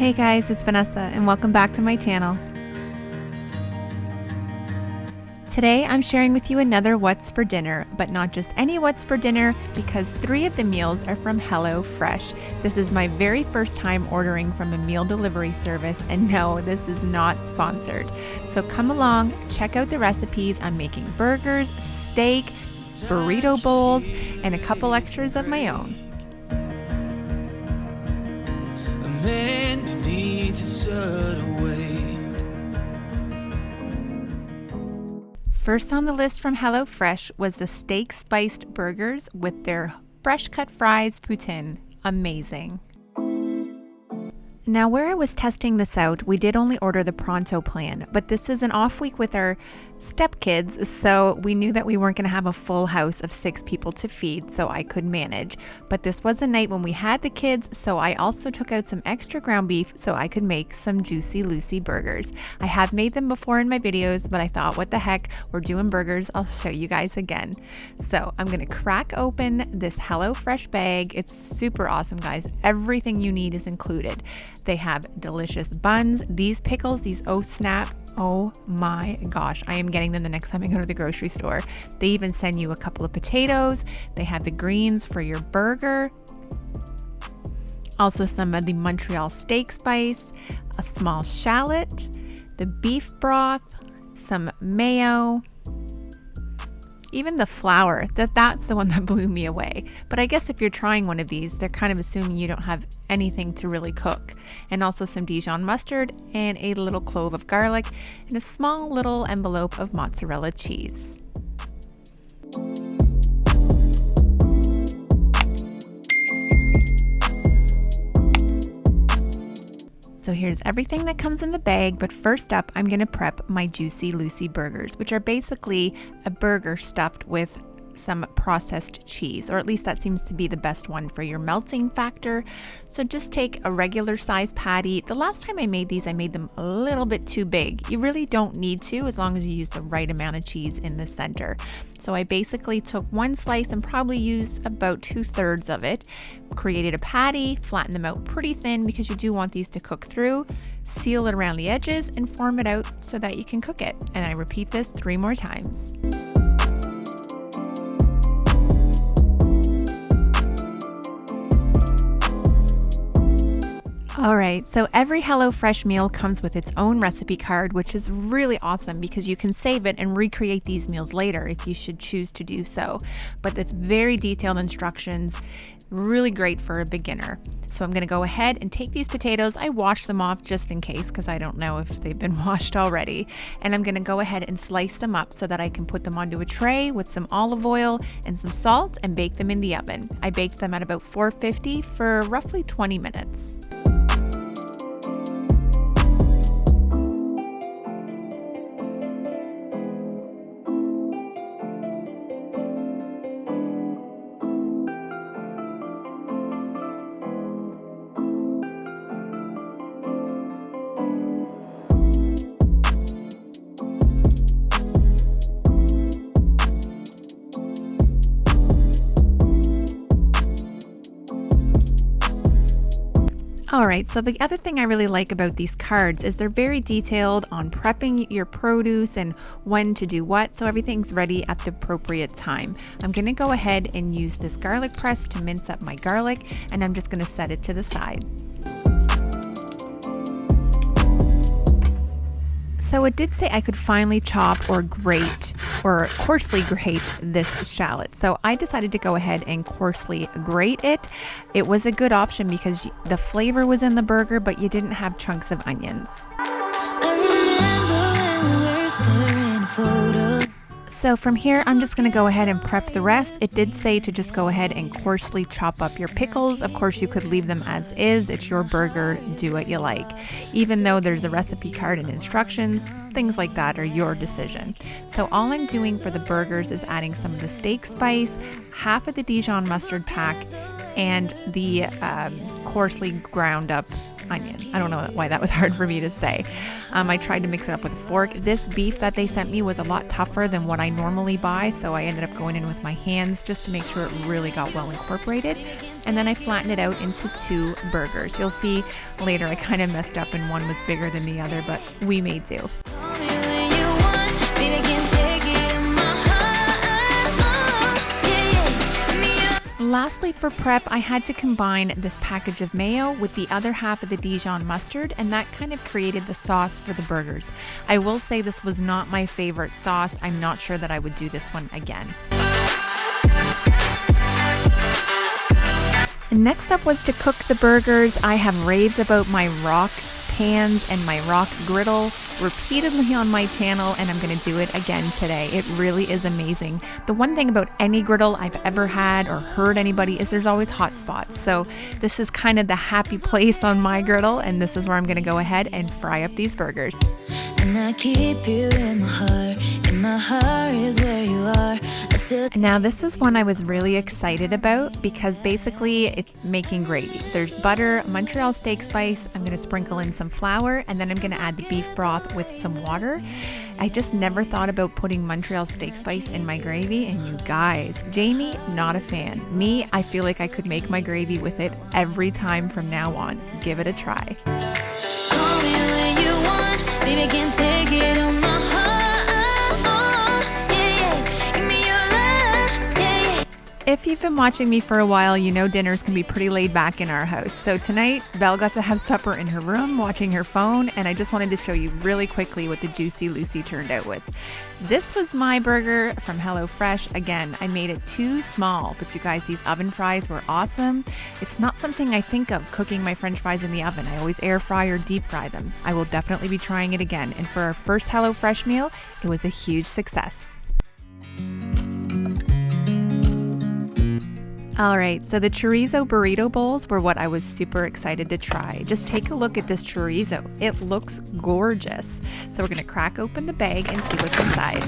Hey guys, it's Vanessa and welcome back to my channel. Today I'm sharing with you another What's for Dinner, but not just any What's for Dinner, because 3 of the meals are from HelloFresh. This is my very first time ordering from a meal delivery service, and no, this is not sponsored. So come along, check out the recipes. I'm making burgers, steak, burrito bowls, and a couple extras of my own. First on the list from HelloFresh was the steak spiced burgers with their fresh cut fries poutine. Amazing. Now, where I was testing this out, we did only order the pronto plan, but this is an off week with our stepkids, so we knew that we weren't going to have a full house of 6 people to feed, so I could manage. But this was a night when we had the kids, so I also took out some extra ground beef so I could make some Juicy Lucy burgers. I have made them before in my videos, but I thought, what the heck, we're doing burgers, I'll show you guys again. So I'm going to crack open this HelloFresh bag. It's super awesome, guys. Everything you need is included. They have delicious buns, these pickles, these oh snap. Oh my gosh, I am getting them the next time I go to the grocery store. They even send you a couple of potatoes. They have the greens for your burger. Also some of the Montreal steak spice, a small shallot, the beef broth, some mayo, even the flour. That's the one that blew me away. But I guess if you're trying one of these, they're kind of assuming you don't have anything to really cook. And also some Dijon mustard and a little clove of garlic and a small little envelope of mozzarella cheese. So here's everything that comes in the bag, but first up, I'm gonna prep my Juicy Lucy burgers, which are basically a burger stuffed with some processed cheese, or at least that seems to be the best one for your melting factor. So just take a regular size patty. The last time I made these, I made them a little bit too big. You really don't need to, as long as you use the right amount of cheese in the center. So I basically took one slice and probably used about 2/3 of it, created a patty, flattened them out pretty thin because you do want these to cook through, seal it around the edges and form it out so that you can cook it. And I repeat this 3 more times. All right, so every HelloFresh meal comes with its own recipe card, which is really awesome because you can save it and recreate these meals later if you should choose to do so. But it's very detailed instructions, really great for a beginner. So I'm gonna go ahead and take these potatoes. I washed them off just in case because I don't know if they've been washed already. And I'm gonna go ahead and slice them up so that I can put them onto a tray with some olive oil and some salt and bake them in the oven. I baked them at about 450 for roughly 20 minutes. All right, so the other thing I really like about these cards is they're very detailed on prepping your produce and when to do what, so everything's ready at the appropriate time. I'm gonna go ahead and use this garlic press to mince up my garlic, and I'm just gonna set it to the side. So it did say I could finely chop or grate or coarsely grate this shallot. So I decided to go ahead and coarsely grate it. It was a good option because the flavor was in the burger, but you didn't have chunks of onions. I remember when we were staring photos. So from here, I'm just gonna go ahead and prep the rest. It did say to just go ahead and coarsely chop up your pickles. Of course, you could leave them as is. It's your burger, do what you like. Even though there's a recipe card and instructions, things like that are your decision. So all I'm doing for the burgers is adding some of the steak spice, half of the Dijon mustard pack, and the coarsely ground up onion. I don't know why that was hard for me to say. I tried to mix it up with a fork. This beef that they sent me was a lot tougher than what I normally buy, so I ended up going in with my hands just to make sure it really got well incorporated. And then I flattened it out into 2 burgers. You'll see later I kind of messed up and one was bigger than the other, but we made do. Lastly, for prep, I had to combine this package of mayo with the other half of the Dijon mustard, and that kind of created the sauce for the burgers. I will say this was not my favorite sauce. I'm not sure that I would do this one again. Next up was to cook the burgers. I have raves about my rock pans and my rock griddle repeatedly on my channel, and I'm going to do it again today. It really is amazing. The one thing about any griddle I've ever had or heard anybody is there's always hot spots. So this is kind of the happy place on my griddle, and this is where I'm going to go ahead and fry up these burgers. And I keep you in my heart is where you are. Now this is one I was really excited about because basically it's making gravy. There's butter, Montreal steak spice, I'm going to sprinkle in some flour, and then I'm going to add the beef broth with some water. I just never thought about putting Montreal steak spice in my gravy, and you guys, Jamie, not a fan. Me, I feel like I could make my gravy with it every time from now on. Give it a try. Call me when you want, baby, can take it on my heart. Yeah, give me your love. Yeah. If you've been watching me for a while, you know dinners can be pretty laid back in our house. So tonight, Belle got to have supper in her room, watching her phone, and I just wanted to show you really quickly what the Juicy Lucy turned out with. This was my burger from HelloFresh. Again, I made it too small, but you guys, these oven fries were awesome. It's not something I think of cooking my French fries in the oven. I always air fry or deep fry them. I will definitely be trying it again. And for our first HelloFresh meal, it was a huge success. All right, so the Chorizo Burrito Bowls were what I was super excited to try. Just take a look at this chorizo. It looks gorgeous. So we're gonna crack open the bag and see what's inside.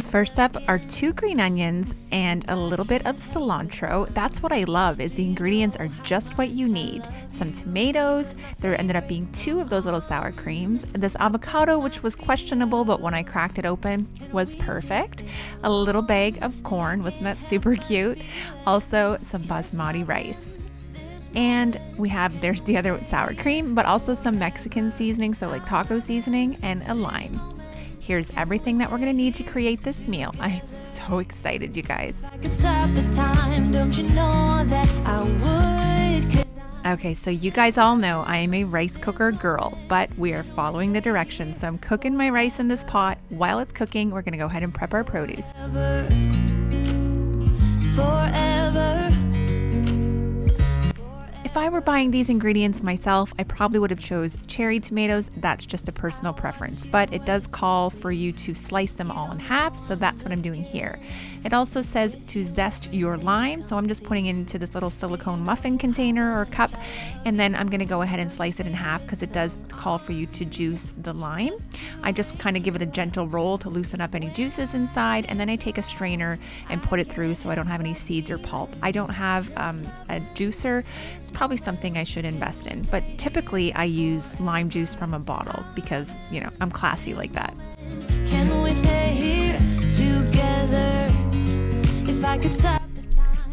First up are 2 green onions and a little bit of cilantro. That's what I love, is the ingredients are just what you need. Some tomatoes, there ended up being 2 of those little sour creams. This avocado, which was questionable, but when I cracked it open, was perfect. A little bag of corn, wasn't that super cute? Also some basmati rice. And we have, there's the other sour cream, but also some Mexican seasoning, so like taco seasoning, and a lime. Here's everything that we're gonna need to create this meal. I am so excited, you guys. Okay, so you guys all know I am a rice cooker girl, but we are following the directions. So I'm cooking my rice in this pot. While it's cooking, we're gonna go ahead and prep our produce. Forever. If I were buying these ingredients myself, I probably would have chose cherry tomatoes. That's just a personal preference, but it does call for you to slice them all in half, so that's what I'm doing here. It also says to zest your lime, so I'm just putting it into this little silicone muffin container or cup, and then I'm gonna go ahead and slice it in half because it does call for you to juice the lime. I just kind of give it a gentle roll to loosen up any juices inside, and then I take a strainer and put it through so I don't have any seeds or pulp. I don't have a juicer. It's probably something I should invest in, but typically I use lime juice from a bottle because, you know, I'm classy like that. Can we stay here together if I could stop?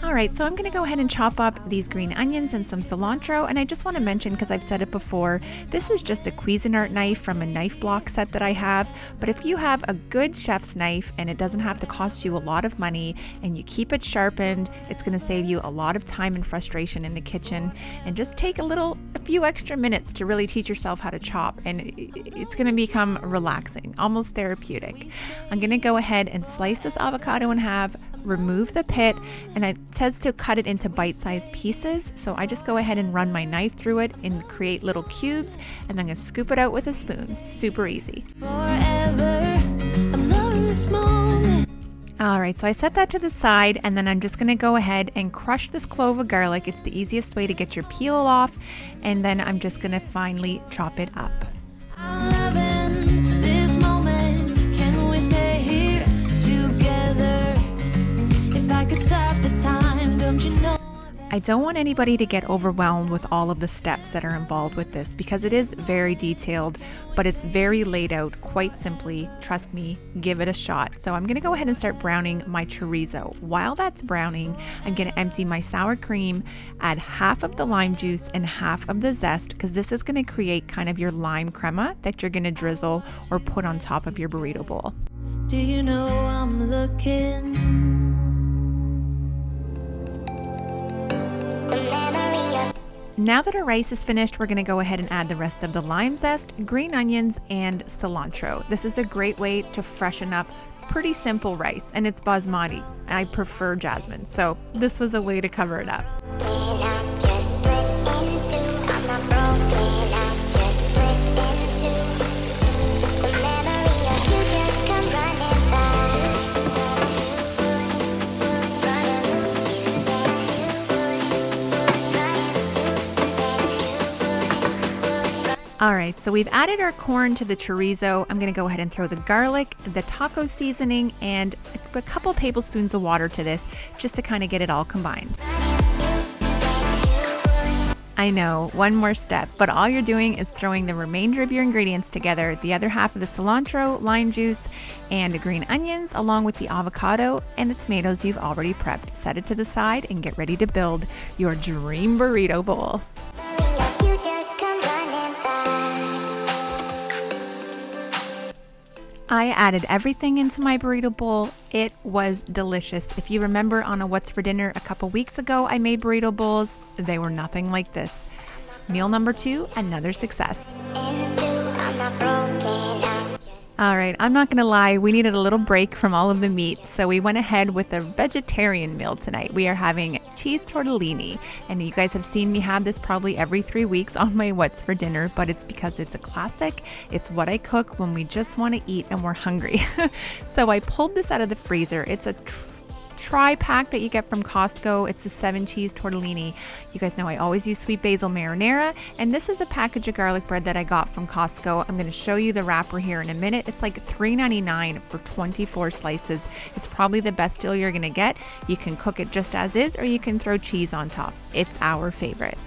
All right, so I'm gonna go ahead and chop up these green onions and some cilantro, and I just wanna mention, because I've said it before, this is just a Cuisinart knife from a knife block set that I have, but if you have a good chef's knife and it doesn't have to cost you a lot of money and you keep it sharpened, it's gonna save you a lot of time and frustration in the kitchen, and just take a few extra minutes to really teach yourself how to chop, and it's gonna become relaxing, almost therapeutic. I'm gonna go ahead and slice this avocado in half, remove the pit, and it says to cut it into bite-sized pieces, so I just go ahead and run my knife through it and create little cubes, and then I'm gonna scoop it out with a spoon. Super easy. Forever, I'm loving this moment. All right, so I set that to the side, and then I'm just gonna go ahead and crush this clove of garlic. It's the easiest way to get your peel off, and then I'm just gonna finely chop it up. I'm loving this moment. Can we stay here together? If I could stop the time, don't you know? I don't want anybody to get overwhelmed with all of the steps that are involved with this because it is very detailed, but it's very laid out quite simply. Trust me, give it a shot. So I'm going to go ahead and start browning my chorizo. While that's browning, I'm going to empty my sour cream, add half of the lime juice and half of the zest because this is going to create kind of your lime crema that you're going to drizzle or put on top of your burrito bowl. Do you know I'm looking? Now that our rice is finished, we're going to go ahead and add the rest of the lime zest, green onions, and cilantro. This is a great way to freshen up pretty simple rice, and it's basmati. I prefer jasmine, so this was a way to cover it up. All right, so we've added our corn to the chorizo. I'm gonna go ahead and throw the garlic, the taco seasoning, and a couple tablespoons of water to this just to kind of get it all combined. I know, one more step, but all you're doing is throwing the remainder of your ingredients together, the other half of the cilantro, lime juice, and green onions, along with the avocado and the tomatoes you've already prepped. Set it to the side and get ready to build your dream burrito bowl. I added everything into my burrito bowl. It was delicious. If you remember on a What's for Dinner a couple weeks ago, I made burrito bowls. They were nothing like this. Meal number 2, another success. All right, I'm not gonna lie, we needed a little break from all of the meat, so we went ahead with a vegetarian meal tonight. We are having cheese tortellini, and you guys have seen me have this probably every 3 weeks on my What's for Dinner, but it's because it's a classic. It's what I cook when we just want to eat and we're hungry. So I pulled this out of the freezer. It's a tri-pack that you get from Costco. It's the 7 cheese tortellini. You guys know I always use sweet basil marinara, and this is a package of garlic bread that I got from Costco. I'm going to show you the wrapper here in a minute. It's like $3.99 for 24 slices. It's probably the best deal you're going to get. You can cook it just as is, or you can throw cheese on top. It's our favorite.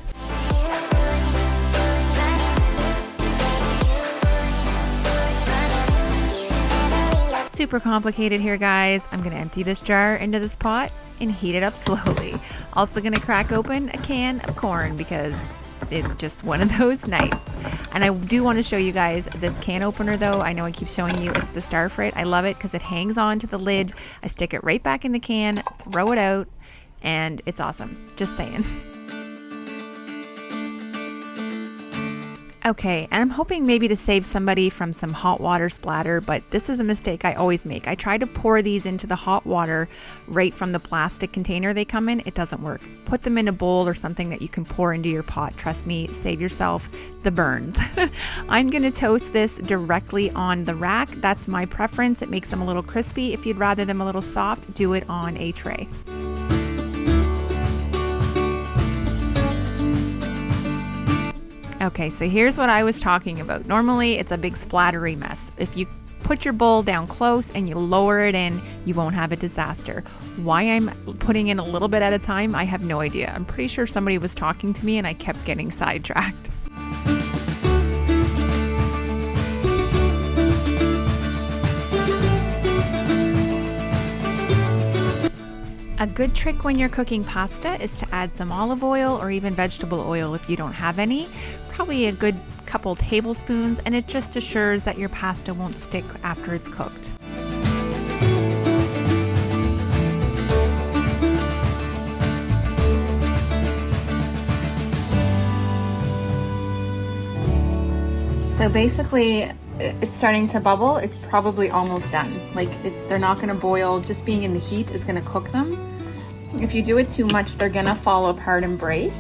Super complicated here, guys. I'm gonna empty this jar into this pot and heat it up slowly. Also gonna crack open a can of corn because it's just one of those nights. And I do want to show you guys this can opener though. I know I keep showing you it's the Star Frit. I love it because it hangs on to the lid. I stick it right back in the can, throw it out, and it's awesome. Just saying. Okay, and I'm hoping maybe to save somebody from some hot water splatter, but this is a mistake I always make. I try to pour these into the hot water right from the plastic container they come in. It doesn't work. Put them in a bowl or something that you can pour into your pot. Trust me, save yourself the burns. I'm gonna toast this directly on the rack. That's my preference. It makes them a little crispy. If you'd rather them a little soft, do it on a tray. Okay, so here's what I was talking about. Normally, it's a big splattery mess. If you put your bowl down close and you lower it in, you won't have a disaster. Why I'm putting in a little bit at a time, I have no idea. I'm pretty sure somebody was talking to me and I kept getting sidetracked. A good trick when you're cooking pasta is to add some olive oil or even vegetable oil if you don't have any. Probably a good couple tablespoons, and it just assures that your pasta won't stick after it's cooked. So basically, it's starting to bubble. It's probably almost done. They're not going to boil. Just being in the heat is going to cook them. If you do it too much, they're going to fall apart and break.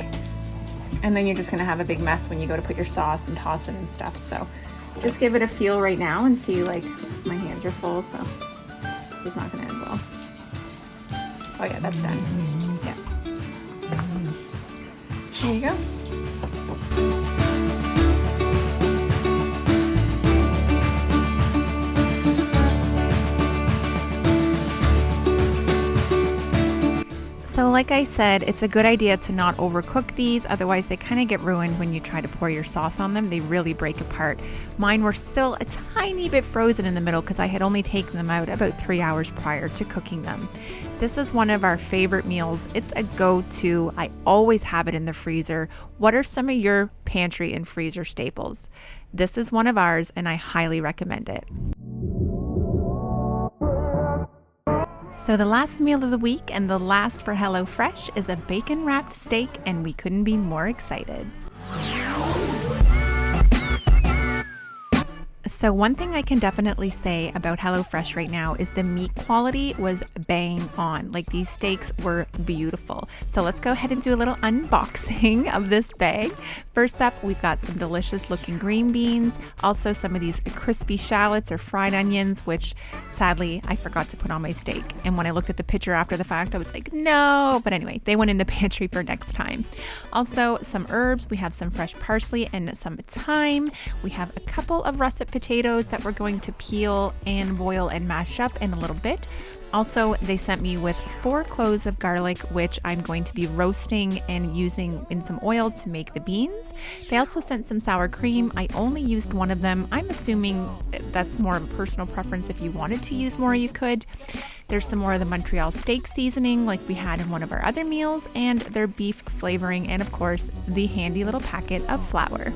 And then you're just going to have a big mess when you go to put your sauce and toss it and stuff. So just give it a feel right now and see, my hands are full, so this is not going to end well. Oh yeah, that's done. Yeah. There you go. So like I said, it's a good idea to not overcook these, otherwise they kind of get ruined when you try to pour your sauce on them. They really break apart. Mine were still a tiny bit frozen in the middle because I had only taken them out about 3 hours prior to cooking them. This is one of our favorite meals. It's a go-to. I always have it in the freezer. What are some of your pantry and freezer staples? This is one of ours, and I highly recommend it. So the last meal of the week and the last for HelloFresh is a bacon-wrapped steak, and we couldn't be more excited. So one thing I can definitely say about HelloFresh right now is the meat quality was bang on. Like, these steaks were beautiful. So let's go ahead and do a little unboxing of this bag. First up, we've got some delicious looking green beans, also some of these crispy shallots or fried onions, which sadly I forgot to put on my steak. And when I looked at the picture after the fact, I was like, no. But anyway, they went in the pantry for next time. Also some herbs. We have some fresh parsley and some thyme. We have a couple of russet potatoes that we're going to peel and boil and mash up in a little bit. Also, they sent me with 4 cloves of garlic, which I'm going to be roasting and using in some oil to make the beans. They also sent some sour cream. I only used one of them. I'm assuming that's more of a personal preference. If you wanted to use more, you could. There's some more of the Montreal steak seasoning like we had in one of our other meals, and their beef flavoring, and of course, the handy little packet of flour.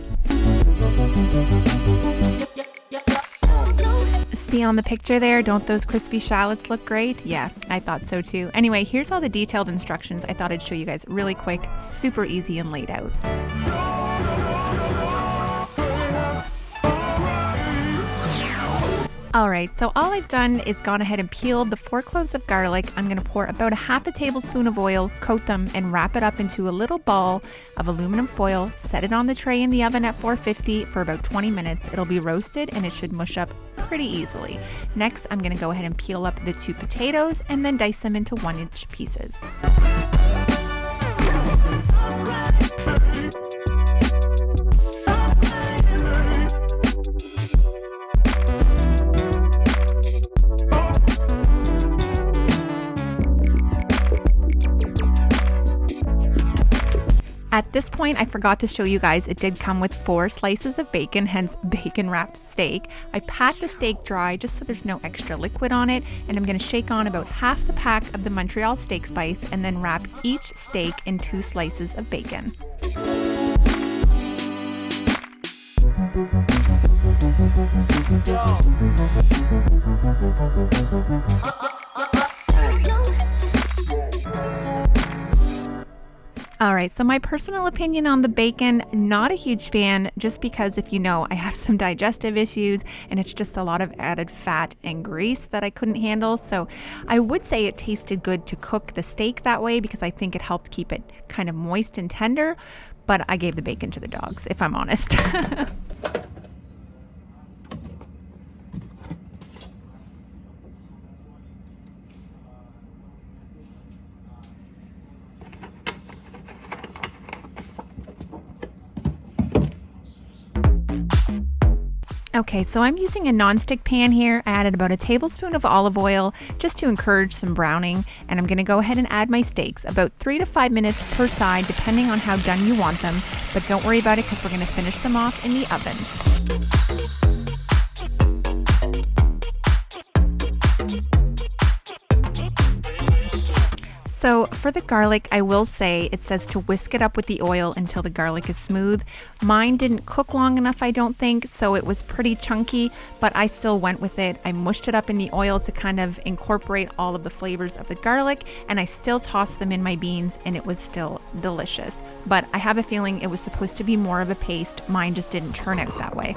See on the picture there, don't those crispy shallots look great? Yeah, I thought so too. Anyway, here's all the detailed instructions. I thought I'd show you guys really quick, super easy and laid out. All right, so all I've done is gone ahead and peeled the 4 cloves of garlic. I'm gonna pour about a half a tablespoon of oil, coat them, and wrap it up into a little ball of aluminum foil. Set it on the tray in the oven at 450 for about 20 minutes. It'll be roasted and it should mush up pretty easily. Next, I'm gonna go ahead and peel up the 2 potatoes and then dice them into 1-inch pieces. At this point, I forgot to show you guys, it did come with 4 slices of bacon, hence bacon wrapped steak. I pat the steak dry just so there's no extra liquid on it, and I'm going to shake on about half the pack of the Montreal steak spice and then wrap each steak in 2 slices of bacon. All right, so my personal opinion on the bacon, not a huge fan, just because if you know, I have some digestive issues and it's just a lot of added fat and grease that I couldn't handle. So I would say it tasted good to cook the steak that way because I think it helped keep it kind of moist and tender, but I gave the bacon to the dogs, if I'm honest. Okay, so I'm using a nonstick pan here. I added about a tablespoon of olive oil just to encourage some browning, and I'm gonna go ahead and add my steaks, about 3 to 5 minutes per side, depending on how done you want them, but don't worry about it because we're gonna finish them off in the oven. So for the garlic, I will say it says to whisk it up with the oil until the garlic is smooth. Mine didn't cook long enough, I don't think, so it was pretty chunky, but I still went with it. I mushed it up in the oil to kind of incorporate all of the flavors of the garlic, and I still tossed them in my beans, and it was still delicious. But I have a feeling it was supposed to be more of a paste. Mine just didn't turn out that way.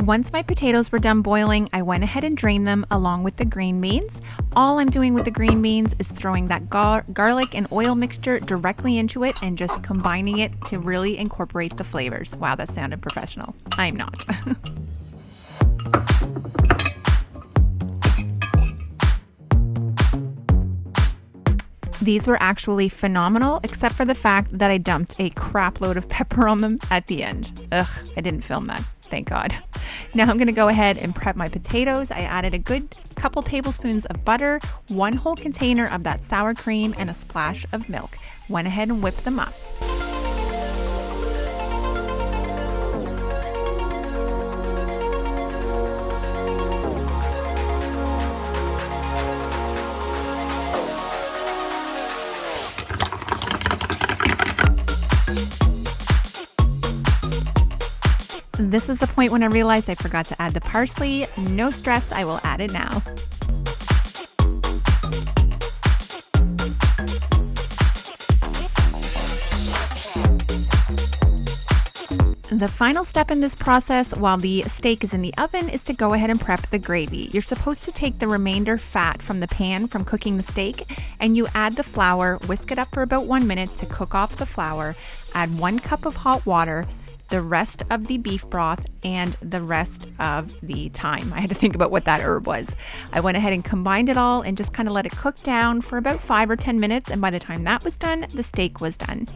Once my potatoes were done boiling, I went ahead and drained them along with the green beans. All I'm doing with the green beans is throwing that garlic and oil mixture directly into it and just combining it to really incorporate the flavors. Wow, that sounded professional. I'm not. These were actually phenomenal, except for the fact that I dumped a crap load of pepper on them at the end. Ugh, I didn't film that. Thank God. Now I'm going to go ahead and prep my potatoes. I added a good couple tablespoons of butter, 1 whole container of that sour cream, and a splash of milk. Went ahead and whipped them up. This is the point when I realized I forgot to add the parsley. No stress, I will add it now. The final step in this process while the steak is in the oven is to go ahead and prep the gravy. You're supposed to take the remainder fat from the pan from cooking the steak, and you add the flour, whisk it up for about 1 minute to cook off the flour, add 1 cup of hot water, the rest of the beef broth, and the rest of the thyme. I had to think about what that herb was. I went ahead and combined it all and just kind of let it cook down for about 5 or 10 minutes, and by the time that was done, the steak was done.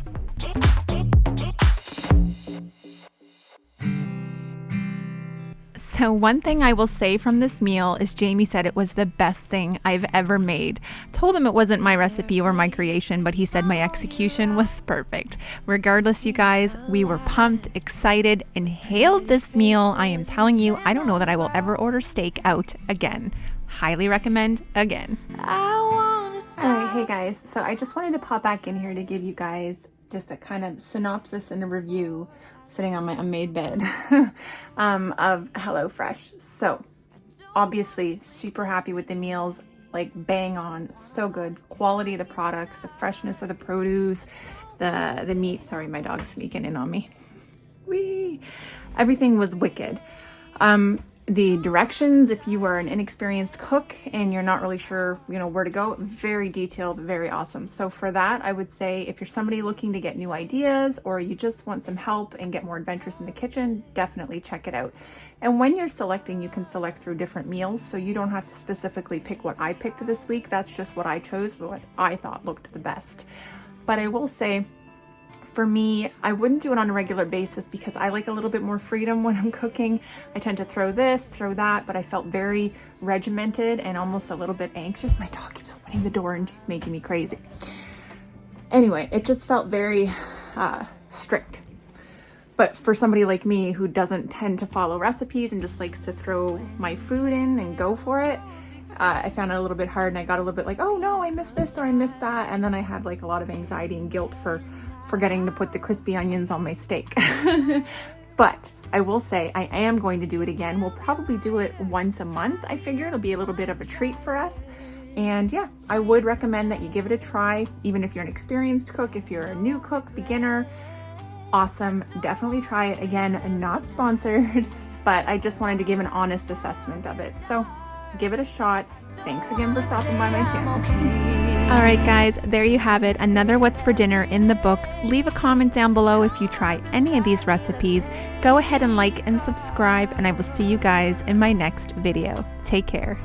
So one thing I will say from this meal is Jamie said it was the best thing I've ever made. Told him it wasn't my recipe or my creation, but he said my execution was perfect. Regardless, you guys, we were pumped, excited, and hailed this meal. I am telling you, I don't know that I will ever order steak out again. Highly recommend again. All right, hey guys, so I just wanted to pop back in here to give you guys just a kind of synopsis and a review sitting on my unmade bed of HelloFresh. So obviously super happy with the meals, like bang on, so good. Quality of the products, the freshness of the produce, the meat. Sorry, my dog's sneaking in on me. Whee! Everything was wicked. The directions, if you are an inexperienced cook and you're not really sure, where to go, very detailed, very awesome. So for that, I would say if you're somebody looking to get new ideas or you just want some help and get more adventurous in the kitchen, definitely check it out. And when you're selecting, you can select through different meals, so you don't have to specifically pick what I picked this week. That's just what I chose, what I thought looked the best. But I will say, for me, I wouldn't do it on a regular basis because I like a little bit more freedom when I'm cooking. I tend to throw this, throw that, but I felt very regimented and almost a little bit anxious. My dog keeps opening the door and she's making me crazy. Anyway, it just felt very strict. But for somebody like me who doesn't tend to follow recipes and just likes to throw my food in and go for it, I found it a little bit hard and I got a little bit like, oh no, I missed this or I missed that. And then I had like a lot of anxiety and guilt for forgetting to put the crispy onions on my steak. But I will say I am going to do it again. We'll probably do it once a month. I figure it'll be a little bit of a treat for us. And yeah, I would recommend that you give it a try, even if you're an experienced cook. If you're a new cook, beginner, awesome. Definitely try it. Again, not sponsored, but I just wanted to give an honest assessment of it. So give it a shot. Thanks again for stopping by my channel. All right, guys, there you have it. Another What's for Dinner in the books. Leave a comment down below if you try any of these recipes. Go ahead and like and subscribe, and I will see you guys in my next video. Take care.